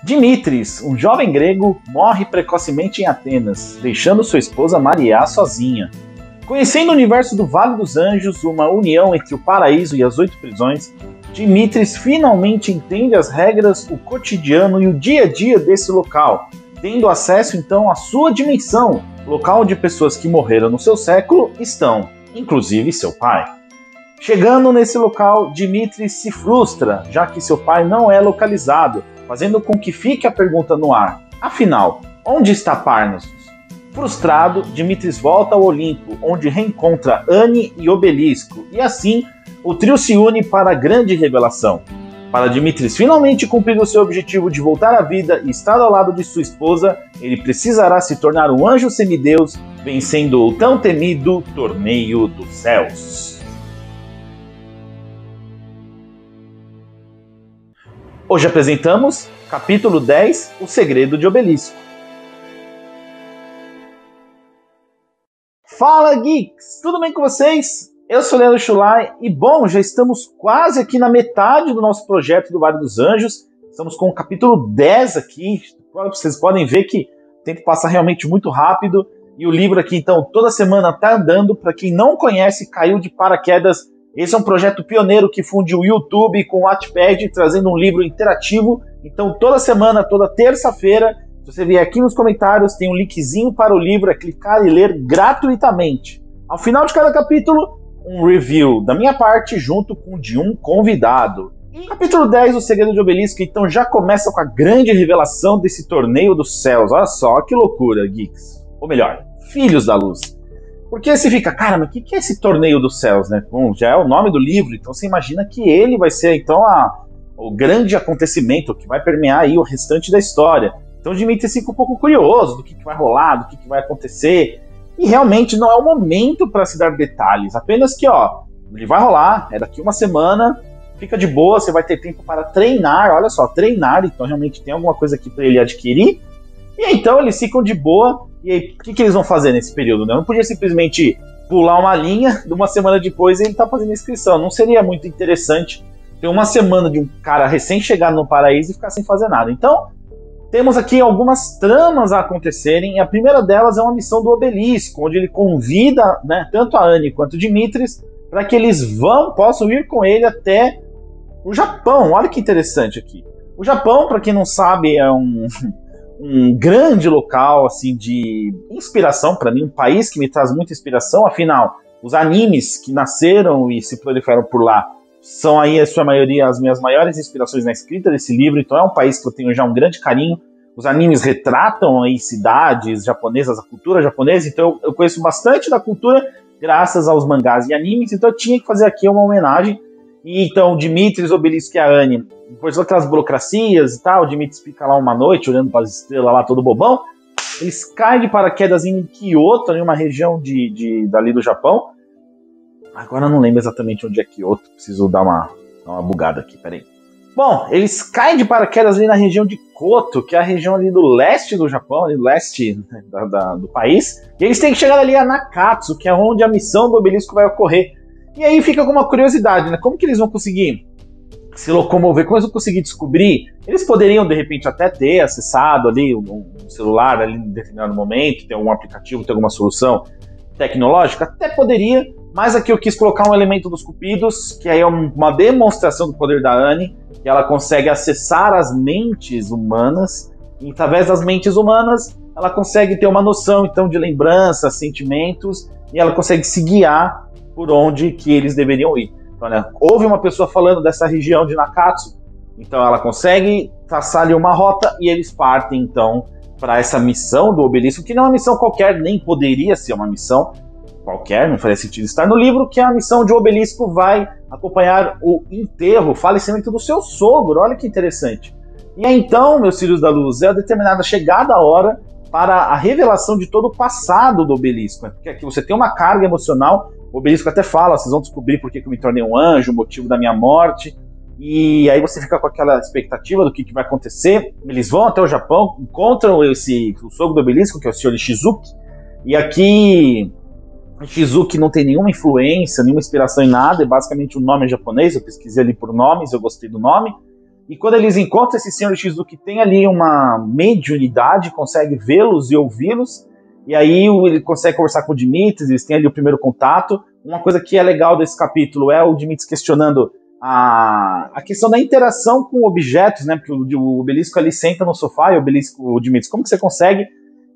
Dimitris, um jovem grego, morre precocemente em Atenas, deixando sua esposa Maria sozinha. Conhecendo o universo do Vale dos Anjos, uma união entre o paraíso e as 8 prisões, Dimitris finalmente entende as regras, o cotidiano e o dia a dia desse local, tendo acesso então à sua dimensão, local onde pessoas que morreram no seu século estão, inclusive seu pai. Chegando nesse local, Dimitris se frustra, já que seu pai não é localizado, fazendo com que fique a pergunta no ar. Afinal, onde está Parnassus? Frustrado, Dimitris volta ao Olimpo, onde reencontra Anne e Obelisco, e assim o trio se une para a grande revelação. Para Dimitris finalmente cumprir o seu objetivo de voltar à vida e estar ao lado de sua esposa, ele precisará se tornar um anjo semideus, vencendo o tão temido Torneio dos Céus. Hoje apresentamos capítulo 10, O Segredo de Obelisco. Fala, geeks! Tudo bem com vocês? Eu sou o Leandro Schulai e, bom, já estamos quase aqui na metade do nosso projeto do Vale dos Anjos. Estamos com o capítulo 10 aqui. Vocês podem ver que o tempo passa realmente muito rápido. E o livro aqui, então, toda semana está andando. Para quem não conhece, caiu de paraquedas. Esse é um projeto pioneiro que funde o YouTube com o Wattpad, trazendo um livro interativo. Então, toda semana, toda terça-feira, se você vier aqui nos comentários, tem um linkzinho para o livro, é clicar e ler gratuitamente. Ao final de cada capítulo, um review da minha parte, junto com o de um convidado. E capítulo 10, O Segredo de Obelisco, então já começa com a grande revelação desse Torneio dos Céus. Olha só, que loucura, geeks. Ou melhor, Filhos da Luz. Porque você fica, cara, mas o que é esse Torneio dos Céus, né? Bom, já é o nome do livro, então você imagina que ele vai ser, então, o grande acontecimento que vai permear aí o restante da história. Então o Dimitris fica um pouco curioso do que vai rolar, do que vai acontecer, e realmente não é o momento para se dar detalhes, apenas que, ele vai rolar, é daqui uma semana, fica de boa, você vai ter tempo para treinar, olha só, treinar, então realmente tem alguma coisa aqui para ele adquirir, e então eles ficam de boa. E aí, o que eles vão fazer nesse período? Né? Não podia simplesmente pular uma linha de uma semana depois e ele tá fazendo inscrição. Não seria muito interessante ter uma semana de um cara recém-chegado no paraíso e ficar sem fazer nada. Então, temos aqui algumas tramas a acontecerem. E a primeira delas é uma missão do Obelisco, onde ele convida, né, tanto a Anne quanto o Dimitris para que eles possam ir com ele até o Japão. Olha que interessante aqui. O Japão, para quem não sabe, é um grande local assim de inspiração para mim, um país que me traz muita inspiração. Afinal, os animes que nasceram e se proliferam por lá são aí, a sua maioria, as minhas maiores inspirações na escrita desse livro. Então é um país que eu tenho já um grande carinho. Os animes retratam aí cidades japonesas, a cultura japonesa, então eu conheço bastante da cultura graças aos mangás e animes, então eu tinha que fazer aqui uma homenagem. E então, Dimitris, Obelisco e a Anne, depois daquelas burocracias e tal, o Dimitris fica lá uma noite olhando para as estrelas lá, todo bobão. Eles caem de paraquedas em Kyoto, em uma região dali do Japão. Agora eu não lembro exatamente onde é Kyoto, preciso dar uma bugada aqui, peraí. Bom, eles caem de paraquedas ali na região de Koto, que é a região ali do leste do Japão, ali do leste do país. E eles têm que chegar ali a Nakatsu, que é onde a missão do Obelisco vai ocorrer. E aí fica alguma curiosidade, né? Como que eles vão conseguir se locomover? Como eles vão conseguir descobrir? Eles poderiam, de repente, até ter acessado ali um celular ali em determinado momento, ter algum aplicativo, ter alguma solução tecnológica? Até poderia, mas aqui eu quis colocar um elemento dos Cupidos, que aí é uma demonstração do poder da Anne, que ela consegue acessar as mentes humanas, e através das mentes humanas, ela consegue ter uma noção, então, de lembranças, sentimentos, e ela consegue se guiar por onde que eles deveriam ir. Então, né, houve uma pessoa falando dessa região de Nakatsu, então ela consegue traçar ali uma rota e eles partem então para essa missão do Obelisco, que não é uma missão qualquer, nem poderia ser uma missão qualquer, não faria sentido estar no livro, que é a missão de Obelisco vai acompanhar o enterro, o falecimento do seu sogro. Olha que interessante. E aí, então, meus filhos da luz, é a determinada chegada a hora para a revelação de todo o passado do Obelisco, né? Porque aqui você tem uma carga emocional. O Obelisco até fala, vocês vão descobrir por que eu me tornei um anjo, o motivo da minha morte. E aí você fica com aquela expectativa do que vai acontecer. Eles vão até o Japão, encontram o sogro do Obelisco, que é o Sr. Shizuki. E aqui, Shizuki não tem nenhuma influência, nenhuma inspiração em nada. É basicamente um nome japonês, eu pesquisei ali por nomes, eu gostei do nome. E quando eles encontram esse Senhor Shizuki, tem ali uma mediunidade, consegue vê-los e ouvi-los, e aí ele consegue conversar com o Dimitris, eles têm ali o primeiro contato. Uma coisa que é legal desse capítulo é o Dimitris questionando a questão da interação com objetos, né? Porque o Obelisco ali senta no sofá e o Dimitris, como que você consegue?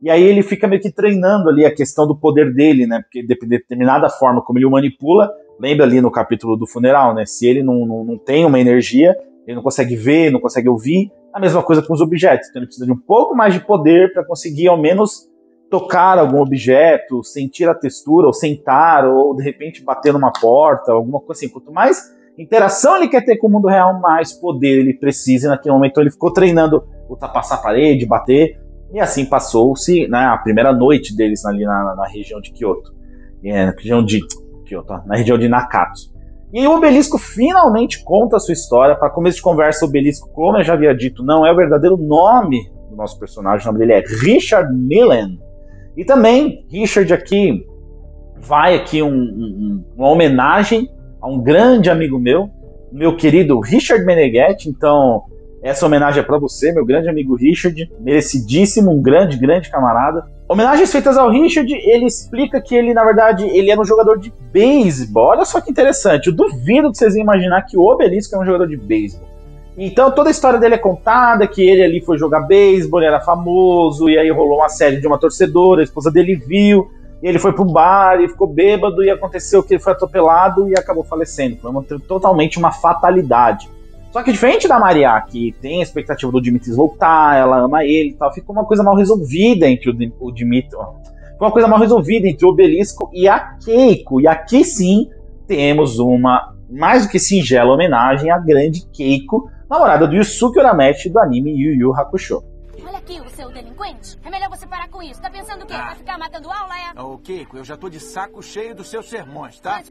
E aí ele fica meio que treinando ali a questão do poder dele, né? Porque de determinada forma como ele o manipula, lembra ali no capítulo do funeral, né? Se ele não tem uma energia, ele não consegue ver, não consegue ouvir, a mesma coisa com os objetos. Então ele precisa de um pouco mais de poder para conseguir ao menos tocar algum objeto, sentir a textura, ou sentar, ou de repente bater numa porta, alguma coisa assim. Quanto mais interação ele quer ter com o mundo real, mais poder ele precisa. E naquele momento ele ficou treinando ultrapassar a parede, bater, e assim passou-se, né, a primeira noite deles ali na região de Kyoto. Na região de Nakatsu. E aí o Obelisco finalmente conta a sua história. Para começo de conversa, o Obelisco, como eu já havia dito, não é o verdadeiro nome do nosso personagem, o nome dele é Richard Millen. E também, Richard aqui, vai aqui uma homenagem a um grande amigo meu querido Richard Meneghetti. Então, essa homenagem é para você, meu grande amigo Richard, merecidíssimo, um grande, grande camarada. Homenagens feitas ao Richard, ele explica que ele, na verdade, ele era um jogador de beisebol. Olha só que interessante, eu duvido que vocês iam imaginar que o Obelisco é um jogador de beisebol. Então toda a história dele é contada, que ele ali foi jogar beisebol, ele era famoso, e aí rolou uma série de uma torcedora, a esposa dele viu, e ele foi para um bar e ficou bêbado, e aconteceu que ele foi atropelado e acabou falecendo. Foi totalmente uma fatalidade. Só que diferente da Maria, que tem a expectativa do Dimitris voltar, ela ama ele e tal, ficou uma coisa mal resolvida entre o Dimitris. Foi uma coisa mal resolvida entre o Obelisco e a Keiko. E aqui sim temos uma mais do que singela homenagem à grande Keiko, namorada do Yusuke Urameshi do anime Yu Yu Hakusho. Olha aqui, o seu delinquente. É melhor você parar com isso. Tá pensando o quê? Vai ficar matando aula, é? Ô, Keiko, eu já tô de saco cheio dos seus sermões, tá?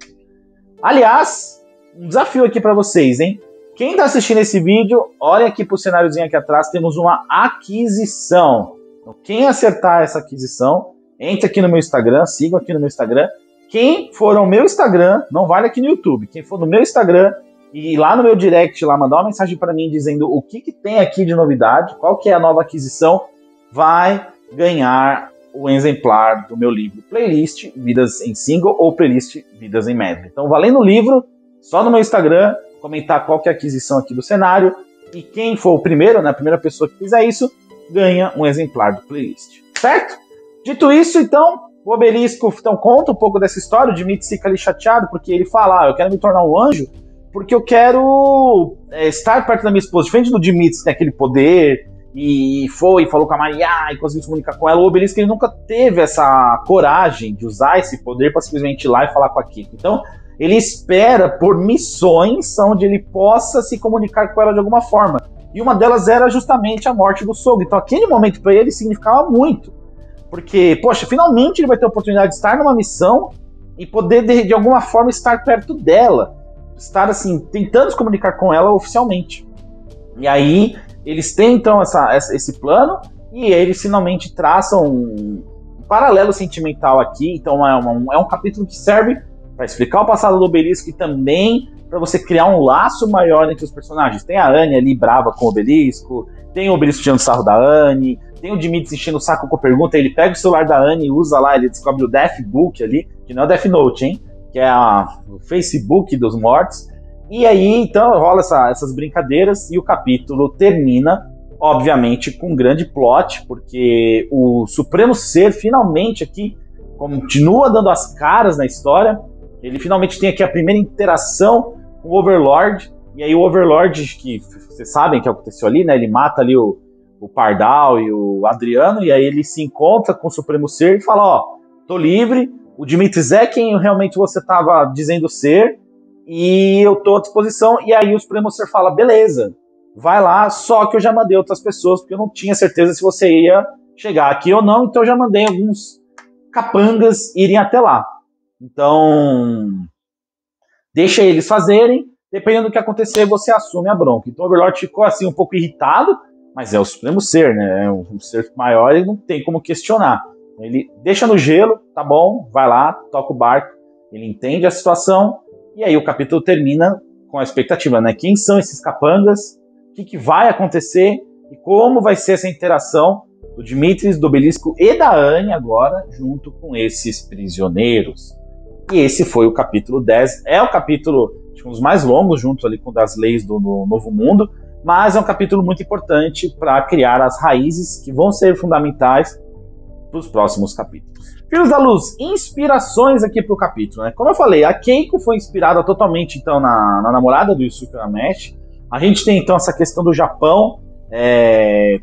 Aliás, um desafio aqui pra vocês, hein? Quem tá assistindo esse vídeo, olha aqui pro cenáriozinho aqui atrás, temos uma aquisição. Então, quem acertar essa aquisição, entra aqui no meu Instagram, sigam aqui no meu Instagram. Quem for ao meu Instagram, não vale aqui no YouTube, quem for no meu Instagram e lá no meu direct, lá mandar uma mensagem para mim dizendo o que tem aqui de novidade, qual que é a nova aquisição, vai ganhar o exemplar do meu livro Playlist Vidas em Single ou Playlist Vidas em Medley. Então, valendo o livro, só no meu Instagram, comentar qual que é a aquisição aqui do cenário, e quem for o primeiro, né, a primeira pessoa que fizer isso, ganha um exemplar do Playlist, certo? Dito isso, então, o Obelisco então, conta um pouco dessa história. O Dimitris fica ali chateado porque ele fala, eu quero me tornar um anjo porque eu quero estar perto da minha esposa. Diferente do Dimitris, que tem aquele poder, e falou com a Maria e conseguiu se comunicar com ela, o Obelisco ele nunca teve essa coragem de usar esse poder para simplesmente ir lá e falar com a Kiko. Então, ele espera por missões onde ele possa se comunicar com ela de alguma forma. E uma delas era justamente a morte do sogro. Então, aquele momento para ele significava muito. Porque, poxa, finalmente ele vai ter a oportunidade de estar numa missão e poder, de alguma forma, estar perto dela. Estar, assim, tentando se comunicar com ela oficialmente. E aí, eles tentam esse plano e eles finalmente traçam um paralelo sentimental aqui. Então, é um capítulo que serve para explicar o passado do Obelisco e também para você criar um laço maior entre os personagens. Tem a Annie ali brava com o Obelisco, tem o Obelisco tirando sarro da Annie, tem o Dimitris enchendo o saco com pergunta, ele pega o celular da Annie e usa lá, ele descobre o Death Book ali, que não é o Death Note, hein? Que é o Facebook dos mortos. E aí, então, rola essas brincadeiras e o capítulo termina, obviamente, com um grande plot, porque o Supremo Ser finalmente aqui continua dando as caras na história. Ele finalmente tem aqui a primeira interação com o Overlord, e aí o Overlord, que vocês sabem que aconteceu ali, né? Ele mata ali o Pardal e o Adriano, e aí ele se encontra com o Supremo Ser e fala, ó, tô livre, o Dimitris é quem realmente você tava dizendo ser, e eu tô à disposição. E aí o Supremo Ser fala, beleza, vai lá, só que eu já mandei outras pessoas, porque eu não tinha certeza se você ia chegar aqui ou não, então eu já mandei alguns capangas irem até lá. Então, deixa eles fazerem, dependendo do que acontecer, você assume a bronca. Então o Overlord ficou assim um pouco irritado, mas é o Supremo Ser, né? É um ser maior e não tem como questionar. Ele deixa no gelo, tá bom, vai lá, toca o barco, ele entende a situação, e aí o capítulo termina com a expectativa, né? Quem são esses capangas? que vai acontecer e como vai ser essa interação do Dimitris, do Obelisco e da Anne agora, junto com esses prisioneiros. E esse foi o capítulo 10. É o capítulo, acho que um dos mais longos, junto ali com das leis do Novo Mundo, mas é um capítulo muito importante para criar as raízes que vão ser fundamentais para os próximos capítulos. Filhos da Luz, inspirações aqui para o capítulo, né? Como eu falei, a Keiko foi inspirada totalmente então na namorada do Yusuke Urameshi. A gente tem então essa questão do Japão,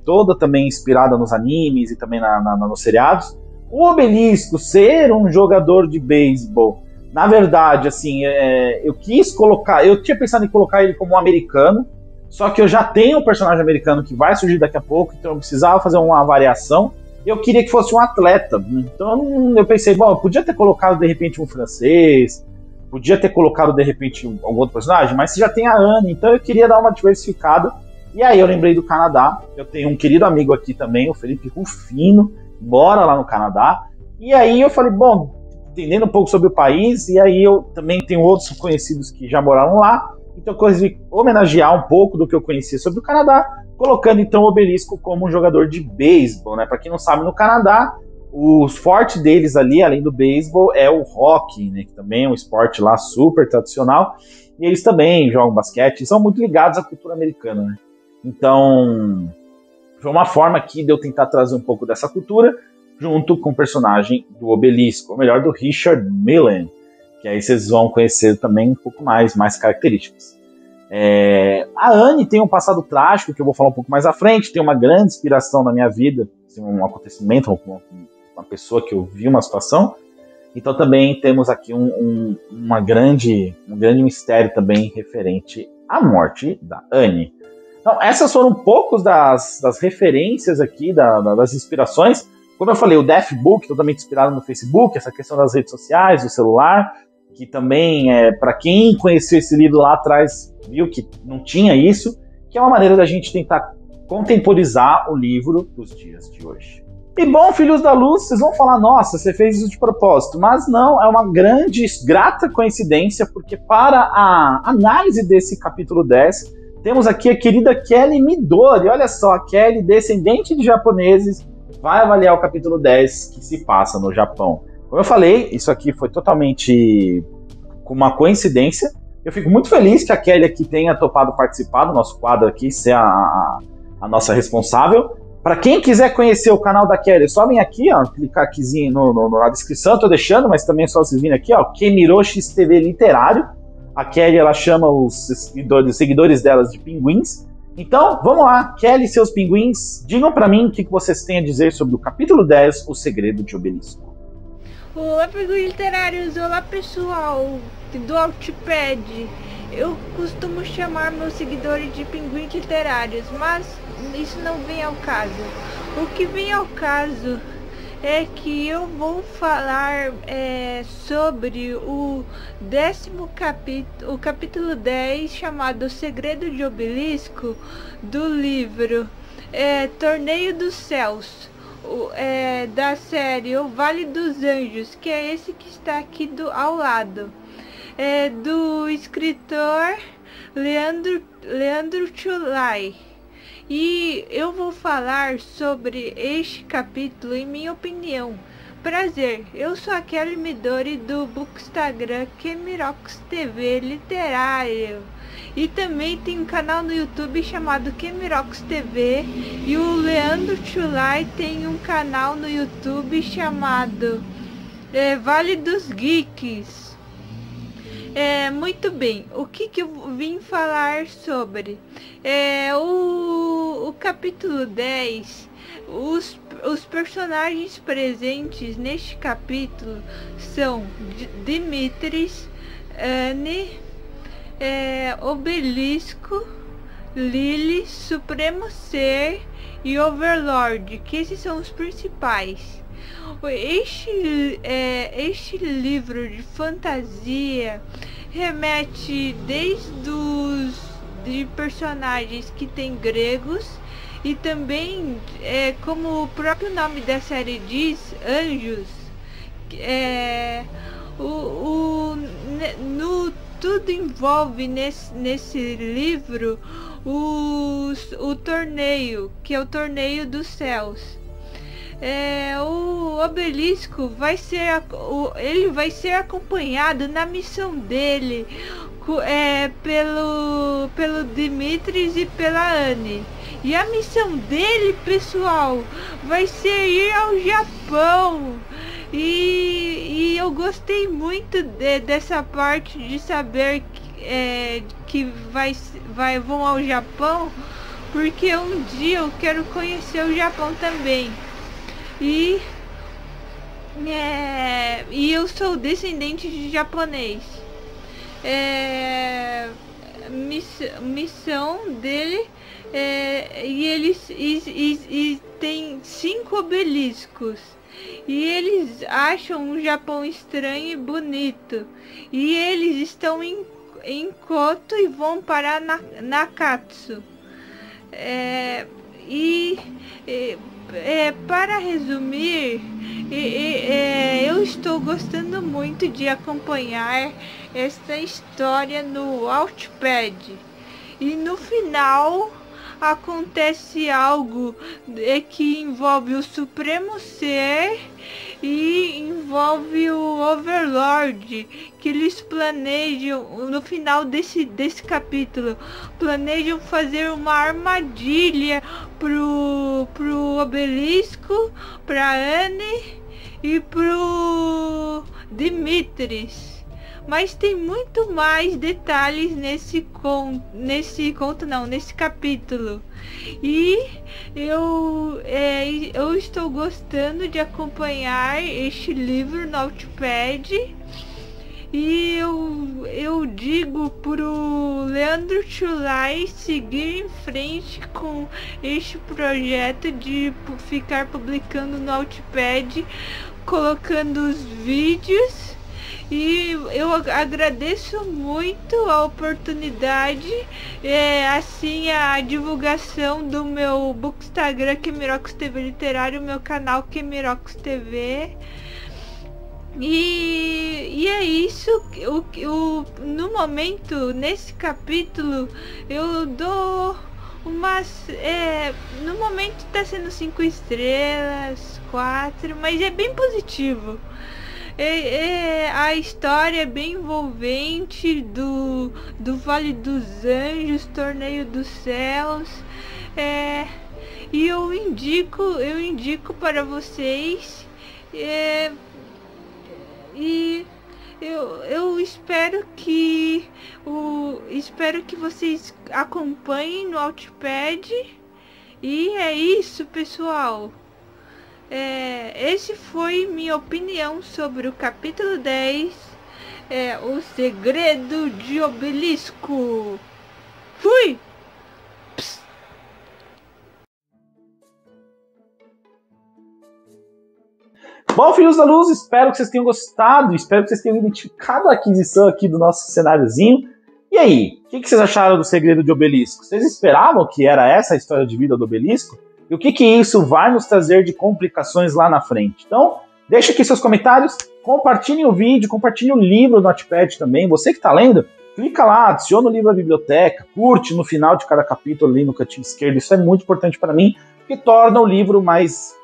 toda também inspirada nos animes e também nos seriados. O Obelisco ser um jogador de beisebol, na verdade, assim, eu tinha pensado em colocar ele como um americano, só que eu já tenho um personagem americano que vai surgir daqui a pouco, então eu precisava fazer uma variação. Eu queria que fosse um atleta, então eu pensei, bom, eu podia ter colocado de repente um francês, podia ter colocado de repente algum outro personagem, mas você já tem a Anne, então eu queria dar uma diversificada. E aí eu lembrei do Canadá, eu tenho um querido amigo aqui também, o Felipe Rufino, mora lá no Canadá, e aí eu falei, bom, entendendo um pouco sobre o país, e aí eu também tenho outros conhecidos que já moraram lá, então eu resolvi homenagear um pouco do que eu conhecia sobre o Canadá, colocando então o Obelisco como um jogador de beisebol, né? Para quem não sabe, no Canadá, o forte deles ali, além do beisebol, é o hockey, né? Que também é um esporte lá super tradicional, e eles também jogam basquete, e são muito ligados à cultura americana, né? Então, foi uma forma aqui de eu tentar trazer um pouco dessa cultura, junto com o personagem do Obelisco, ou melhor, do Richard Millen, que aí vocês vão conhecer também um pouco mais características. A Anne tem um passado trágico, que eu vou falar um pouco mais à frente, tem uma grande inspiração na minha vida, assim, um acontecimento, uma pessoa que eu vi uma situação, então também temos aqui um grande mistério também referente à morte da Anne. Então essas foram um pouco das referências aqui, das inspirações. Como eu falei, o Death Book, totalmente inspirado no Facebook, essa questão das redes sociais, do celular, que também, para quem conheceu esse livro lá atrás, viu que não tinha isso, que é uma maneira da gente tentar contemporizar o livro dos dias de hoje. E bom, Filhos da Luz, vocês vão falar, nossa, você fez isso de propósito, mas não, é uma grata coincidência, porque para a análise desse capítulo 10, temos aqui a querida Kelly Midori. Olha só, a Kelly, descendente de japoneses, vai avaliar o capítulo 10 que se passa no Japão. Como eu falei, isso aqui foi totalmente com uma coincidência. Eu fico muito feliz que a Kelly aqui tenha topado participar do nosso quadro aqui, ser a nossa responsável. Para quem quiser conhecer o canal da Kelly, é só vir aqui, ó, clicar aqui na descrição, tô deixando, mas também é só vocês virem aqui, ó, Kemiroshi TV Literário. A Kelly, ela chama os seguidores delas de pinguins. Então, vamos lá, Kelly e seus pinguins, digam para mim o que vocês têm a dizer sobre o capítulo 10, O Segredo de Obelisco. Olá, pinguins literários, olá pessoal do Outpad. Eu costumo chamar meus seguidores de pinguins literários, mas isso não vem ao caso. O que vem ao caso é que eu vou falar sobre o 10º capítulo, o capítulo 10, chamado O Segredo de Obelisco, do livro Torneio dos Céus, da série O Vale dos Anjos, que é esse que está aqui ao lado, do escritor Leandro Chulai. E eu vou falar sobre este capítulo em minha opinião. Prazer, eu sou a Kelly Midori do Bookstagram Kemirox TV Literário. E também tem um canal no YouTube chamado Kemirox TV. E o Leandro Chulai tem um canal no YouTube chamado Vale dos Geeks. Muito bem, o que eu vim falar sobre? O capítulo 10, os personagens presentes neste capítulo são Dimitris, Anne, Obelisco, Lily, Supremo Ser e Overlord, que esses são os principais. Este livro de fantasia remete desde de personagens que tem gregos e também, como o próprio nome da série diz, anjos. No tudo envolve nesse livro o torneio, que é o Torneio dos Céus. O Obelisco vai ser ele vai ser acompanhado na missão dele pelo Dimitris e pela Anne. E a missão dele, pessoal, vai ser ir ao Japão. E eu gostei muito dessa parte de saber que vão ao Japão, porque um dia eu quero conhecer o Japão também. E eu sou descendente de japonês. Missão dele e tem 5 obeliscos. E eles acham um Japão estranho e bonito. E eles estão em Koto e vão parar na Nakatsu. Para resumir, eu estou gostando muito de acompanhar esta história no Wattpad. E no final acontece algo que envolve o Supremo Ser e envolve o Overlord, que eles planejam, no final desse capítulo, planejam fazer uma armadilha pro Obelisco, pra Anne e pro Dimitris. Mas tem muito mais detalhes nesse capítulo. E eu estou gostando de acompanhar este livro no Wattpad. E eu digo pro Leandro Chulai seguir em frente com este projeto de ficar publicando no Wattpad, colocando os vídeos. E eu agradeço muito a oportunidade, assim a divulgação do meu Bookstagram Kemirox TV Literário, meu canal Kemirox TV. E é isso. No momento, nesse capítulo, eu dou umas... no momento tá sendo 5 estrelas, 4, mas é bem positivo. A história é bem envolvente do Vale dos Anjos, Torneio dos Céus, e eu indico para vocês, e eu espero que vocês acompanhem no Wattpad. E é isso, pessoal. Esse foi minha opinião sobre o capítulo 10, O Segredo de Obelisco. Fui! Psst. Bom, filhos da luz, espero que vocês tenham gostado, espero que vocês tenham identificado a aquisição aqui do nosso cenáriozinho. E aí, o que vocês acharam do Segredo de Obelisco? Vocês esperavam que era essa a história de vida do Obelisco? E o que isso vai nos trazer de complicações lá na frente? Então, deixa aqui seus comentários, compartilhem o vídeo, compartilhem o livro no Wattpad também. Você que está lendo, clica lá, adiciona o livro à biblioteca, curte no final de cada capítulo ali no cantinho esquerdo. Isso é muito importante para mim, porque torna o livro mais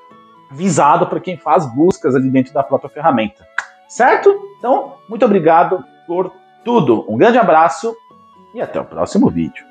visado para quem faz buscas ali dentro da própria ferramenta. Certo? Então, muito obrigado por tudo. Um grande abraço e até o próximo vídeo.